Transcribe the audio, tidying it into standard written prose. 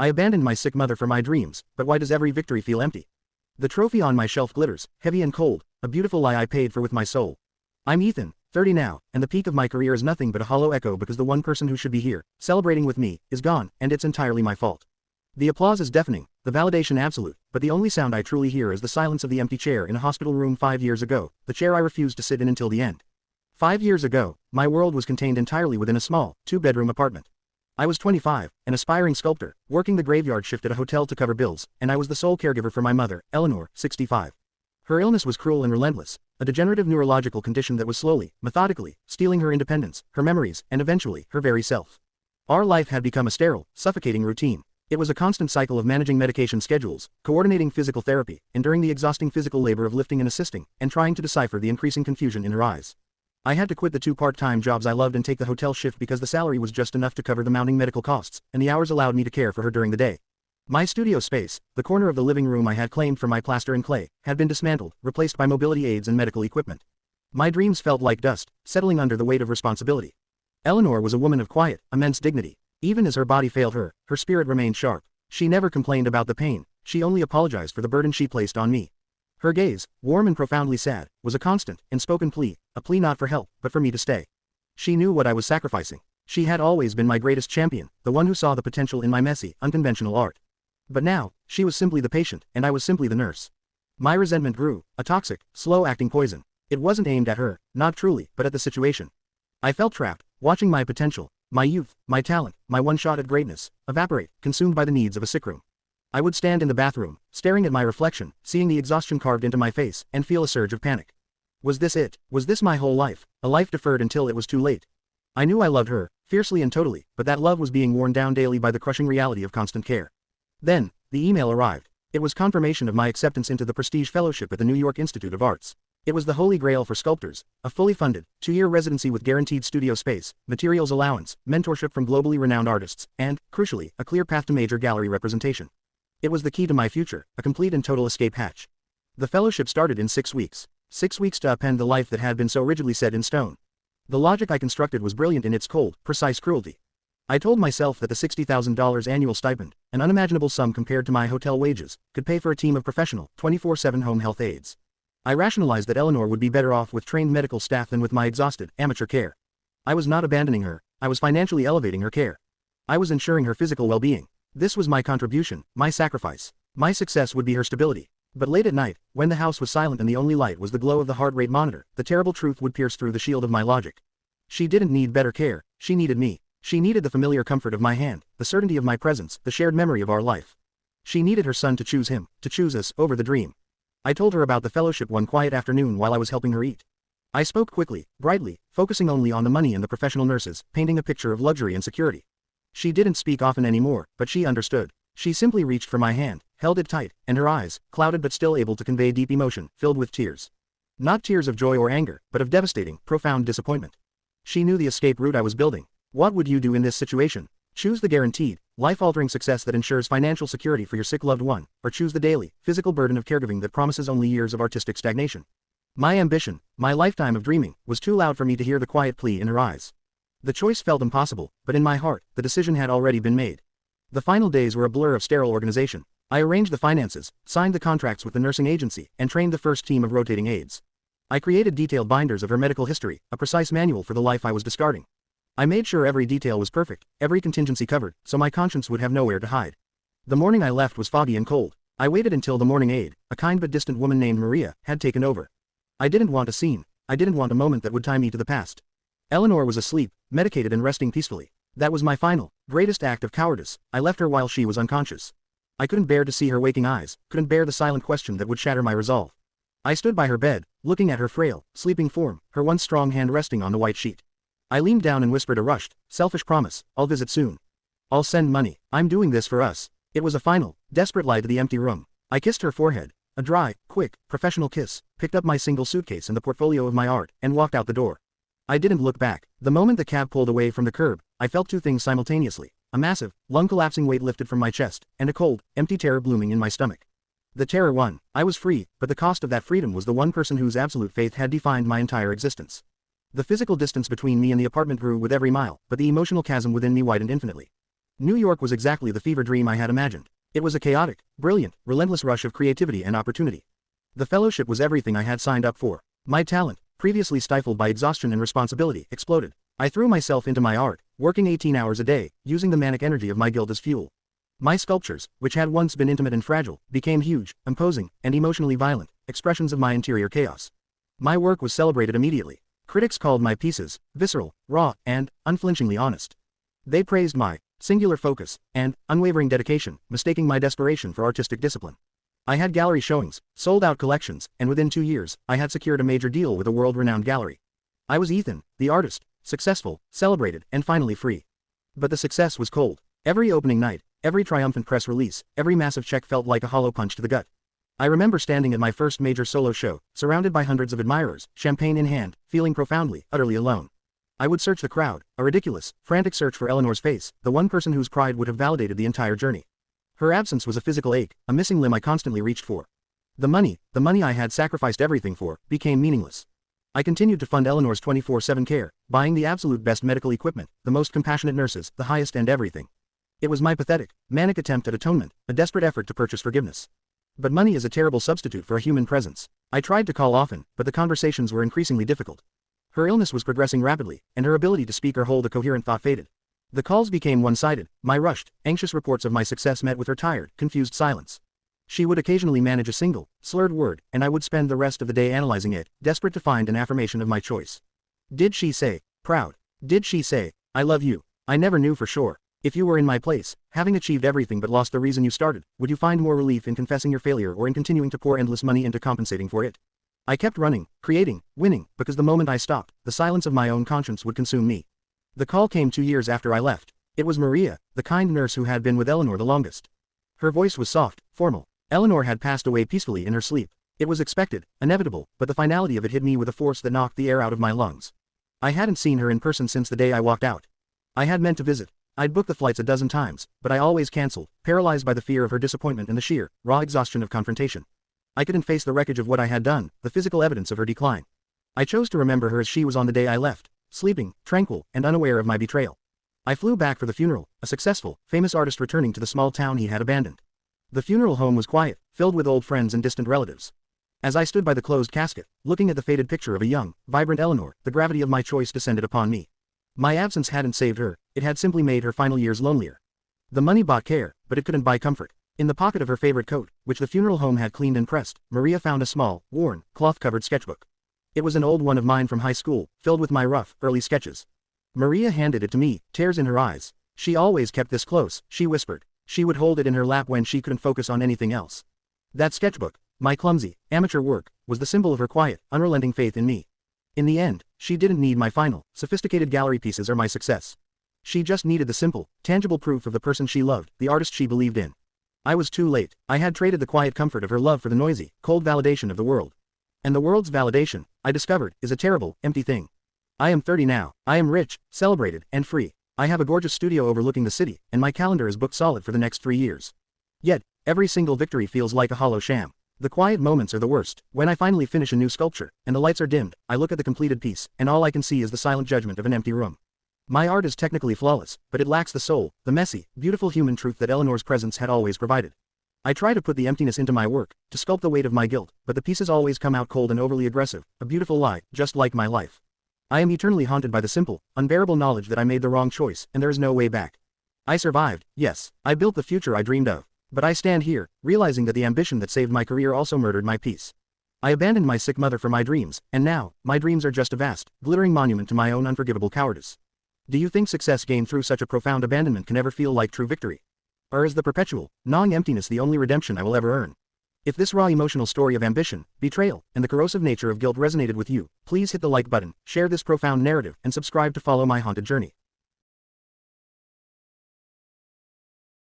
I abandoned my sick mother for my dreams, but why does every victory feel empty? The trophy on my shelf glitters, heavy and cold, a beautiful lie I paid for with my soul. I'm Ethan, 30 now, and the peak of my career is nothing but a hollow echo because the one person who should be here, celebrating with me, is gone, and it's entirely my fault. The applause is deafening, the validation absolute, but the only sound I truly hear is the silence of the empty chair in a hospital room 5 years ago, the chair I refused to sit in until the end. 5 years ago, my world was contained entirely within a small, 2-bedroom apartment. I was 25, an aspiring sculptor, working the graveyard shift at a hotel to cover bills, and I was the sole caregiver for my mother, Eleanor, 65. Her illness was cruel and relentless, a degenerative neurological condition that was slowly, methodically, stealing her independence, her memories, and eventually, her very self. Our life had become a sterile, suffocating routine. It was a constant cycle of managing medication schedules, coordinating physical therapy, enduring the exhausting physical labor of lifting and assisting, and trying to decipher the increasing confusion in her eyes. I had to quit the 2 part-time jobs I loved and take the hotel shift because the salary was just enough to cover the mounting medical costs, and the hours allowed me to care for her during the day. My studio space, the corner of the living room I had claimed for my plaster and clay, had been dismantled, replaced by mobility aids and medical equipment. My dreams felt like dust, settling under the weight of responsibility. Eleanor was a woman of quiet, immense dignity. Even as her body failed her, her spirit remained sharp. She never complained about the pain, she only apologized for the burden she placed on me. Her gaze, warm and profoundly sad, was a constant, unspoken plea, a plea not for help, but for me to stay. She knew what I was sacrificing. She had always been my greatest champion, the one who saw the potential in my messy, unconventional art. But now, she was simply the patient, and I was simply the nurse. My resentment grew, a toxic, slow-acting poison. It wasn't aimed at her, not truly, but at the situation. I felt trapped, watching my potential, my youth, my talent, my one shot at greatness, evaporate, consumed by the needs of a sickroom. I would stand in the bathroom, staring at my reflection, seeing the exhaustion carved into my face, and feel a surge of panic. Was this it? Was this my whole life? A life deferred until it was too late? I knew I loved her, fiercely and totally, but that love was being worn down daily by the crushing reality of constant care. Then, the email arrived. It was confirmation of my acceptance into the prestige fellowship at the New York Institute of Arts. It was the holy grail for sculptors, a fully funded, 2-year residency with guaranteed studio space, materials allowance, mentorship from globally renowned artists, and, crucially, a clear path to major gallery representation. It was the key to my future, a complete and total escape hatch. The fellowship started in 6 weeks. 6 weeks to append the life that had been so rigidly set in stone. The logic I constructed was brilliant in its cold, precise cruelty. I told myself that the $60,000 annual stipend, an unimaginable sum compared to my hotel wages, could pay for a team of professional, 24/7 home health aides. I rationalized that Eleanor would be better off with trained medical staff than with my exhausted, amateur care. I was not abandoning her, I was financially elevating her care. I was ensuring her physical well-being. This was my contribution, my sacrifice. My success would be her stability. But late at night, when the house was silent and the only light was the glow of the heart rate monitor, the terrible truth would pierce through the shield of my logic. She didn't need better care, she needed me. She needed the familiar comfort of my hand, the certainty of my presence, the shared memory of our life. She needed her son to choose him, to choose us, over the dream. I told her about the fellowship one quiet afternoon while I was helping her eat. I spoke quickly, brightly, focusing only on the money and the professional nurses, painting a picture of luxury and security. She didn't speak often anymore, but she understood. She simply reached for my hand, held it tight, and her eyes, clouded but still able to convey deep emotion, filled with tears. Not tears of joy or anger, but of devastating, profound disappointment. She knew the escape route I was building. What would you do in this situation? Choose the guaranteed, life-altering success that ensures financial security for your sick loved one, or choose the daily, physical burden of caregiving that promises only years of artistic stagnation. My ambition, my lifetime of dreaming, was too loud for me to hear the quiet plea in her eyes. The choice felt impossible, but in my heart, the decision had already been made. The final days were a blur of sterile organization. I arranged the finances, signed the contracts with the nursing agency, and trained the first team of rotating aides. I created detailed binders of her medical history, a precise manual for the life I was discarding. I made sure every detail was perfect, every contingency covered, so my conscience would have nowhere to hide. The morning I left was foggy and cold. I waited until the morning aide, a kind but distant woman named Maria, had taken over. I didn't want a scene. I didn't want a moment that would tie me to the past. Eleanor was asleep, medicated and resting peacefully. That was my final, greatest act of cowardice. I left her while she was unconscious. I couldn't bear to see her waking eyes, couldn't bear the silent question that would shatter my resolve. I stood by her bed, looking at her frail, sleeping form, her one strong hand resting on the white sheet. I leaned down and whispered a rushed, selfish promise, "I'll visit soon. I'll send money. I'm doing this for us." It was a final, desperate lie to the empty room. I kissed her forehead, a dry, quick, professional kiss, picked up my single suitcase and the portfolio of my art, and walked out the door. I didn't look back. The moment the cab pulled away from the curb, I felt two things simultaneously: a massive, lung-collapsing weight lifted from my chest, and a cold, empty terror blooming in my stomach. The terror won. I was free, but the cost of that freedom was the one person whose absolute faith had defined my entire existence. The physical distance between me and the apartment grew with every mile, but the emotional chasm within me widened infinitely. New York was exactly the fever dream I had imagined. It was a chaotic, brilliant, relentless rush of creativity and opportunity. The fellowship was everything I had signed up for. My talent, previously stifled by exhaustion and responsibility, exploded. I threw myself into my art, working 18 hours a day, using the manic energy of my guild as fuel. My sculptures, which had once been intimate and fragile, became huge, imposing, and emotionally violent, expressions of my interior chaos. My work was celebrated immediately. Critics called my pieces visceral, raw, and unflinchingly honest. They praised my singular focus and unwavering dedication, mistaking my desperation for artistic discipline. I had gallery showings, sold out collections, and within 2 years, I had secured a major deal with a world-renowned gallery. I was Ethan, the artist, successful, celebrated, and finally free. But the success was cold. Every opening night, every triumphant press release, every massive check felt like a hollow punch to the gut. I remember standing at my first major solo show, surrounded by hundreds of admirers, champagne in hand, feeling profoundly, utterly alone. I would search the crowd, a ridiculous, frantic search for Eleanor's face, the one person whose pride would have validated the entire journey. Her absence was a physical ache, a missing limb I constantly reached for. The money I had sacrificed everything for, became meaningless. I continued to fund Eleanor's 24/7 care, buying the absolute best medical equipment, the most compassionate nurses, the highest end everything. It was my pathetic, manic attempt at atonement, a desperate effort to purchase forgiveness. But money is a terrible substitute for a human presence. I tried to call often, but the conversations were increasingly difficult. Her illness was progressing rapidly, and her ability to speak or hold a coherent thought faded. The calls became one-sided. My rushed, anxious reports of my success met with her tired, confused silence. She would occasionally manage a single, slurred word, and I would spend the rest of the day analyzing it, desperate to find an affirmation of my choice. Did she say, proud? Did she say, I love you? I never knew for sure. If you were in my place, having achieved everything but lost the reason you started, would you find more relief in confessing your failure or in continuing to pour endless money into compensating for it? I kept running, creating, winning, because the moment I stopped, the silence of my own conscience would consume me. The call came 2 years after I left. It was Maria, the kind nurse who had been with Eleanor the longest. Her voice was soft, formal. Eleanor had passed away peacefully in her sleep. It was expected, inevitable, but the finality of it hit me with a force that knocked the air out of my lungs. I hadn't seen her in person since the day I walked out. I had meant to visit. I'd booked the flights a dozen times, but I always canceled, paralyzed by the fear of her disappointment and the sheer, raw exhaustion of confrontation. I couldn't face the wreckage of what I had done, the physical evidence of her decline. I chose to remember her as she was on the day I left, sleeping, tranquil, and unaware of my betrayal. I flew back for the funeral, a successful, famous artist returning to the small town he had abandoned. The funeral home was quiet, filled with old friends and distant relatives. As I stood by the closed casket, looking at the faded picture of a young, vibrant Eleanor, the gravity of my choice descended upon me. My absence hadn't saved her, it had simply made her final years lonelier. The money bought care, but it couldn't buy comfort. In the pocket of her favorite coat, which the funeral home had cleaned and pressed, Maria found a small, worn, cloth-covered sketchbook. It was an old one of mine from high school, filled with my rough, early sketches. Maria handed it to me, tears in her eyes. She always kept this close, she whispered. She would hold it in her lap when she couldn't focus on anything else. That sketchbook, my clumsy, amateur work, was the symbol of her quiet, unrelenting faith in me. In the end, she didn't need my final, sophisticated gallery pieces or my success. She just needed the simple, tangible proof of the person she loved, the artist she believed in. I was too late. I had traded the quiet comfort of her love for the noisy, cold validation of the world. And the world's validation, I discovered, is a terrible, empty thing. I am 30 now. I am rich, celebrated, and free. I have a gorgeous studio overlooking the city, and my calendar is booked solid for the next 3 years. Yet, every single victory feels like a hollow sham. The quiet moments are the worst. When I finally finish a new sculpture, and the lights are dimmed, I look at the completed piece, and all I can see is the silent judgment of an empty room. My art is technically flawless, but it lacks the soul, the messy, beautiful human truth that Eleanor's presence had always provided. I try to put the emptiness into my work, to sculpt the weight of my guilt, but the pieces always come out cold and overly aggressive, a beautiful lie, just like my life. I am eternally haunted by the simple, unbearable knowledge that I made the wrong choice, and there is no way back. I survived, yes, I built the future I dreamed of. But I stand here, realizing that the ambition that saved my career also murdered my peace. I abandoned my sick mother for my dreams, and now, my dreams are just a vast, glittering monument to my own unforgivable cowardice. Do you think success gained through such a profound abandonment can ever feel like true victory? Or is the perpetual, gnawing emptiness the only redemption I will ever earn? If this raw emotional story of ambition, betrayal, and the corrosive nature of guilt resonated with you, please hit the like button, share this profound narrative, and subscribe to follow my haunted journey.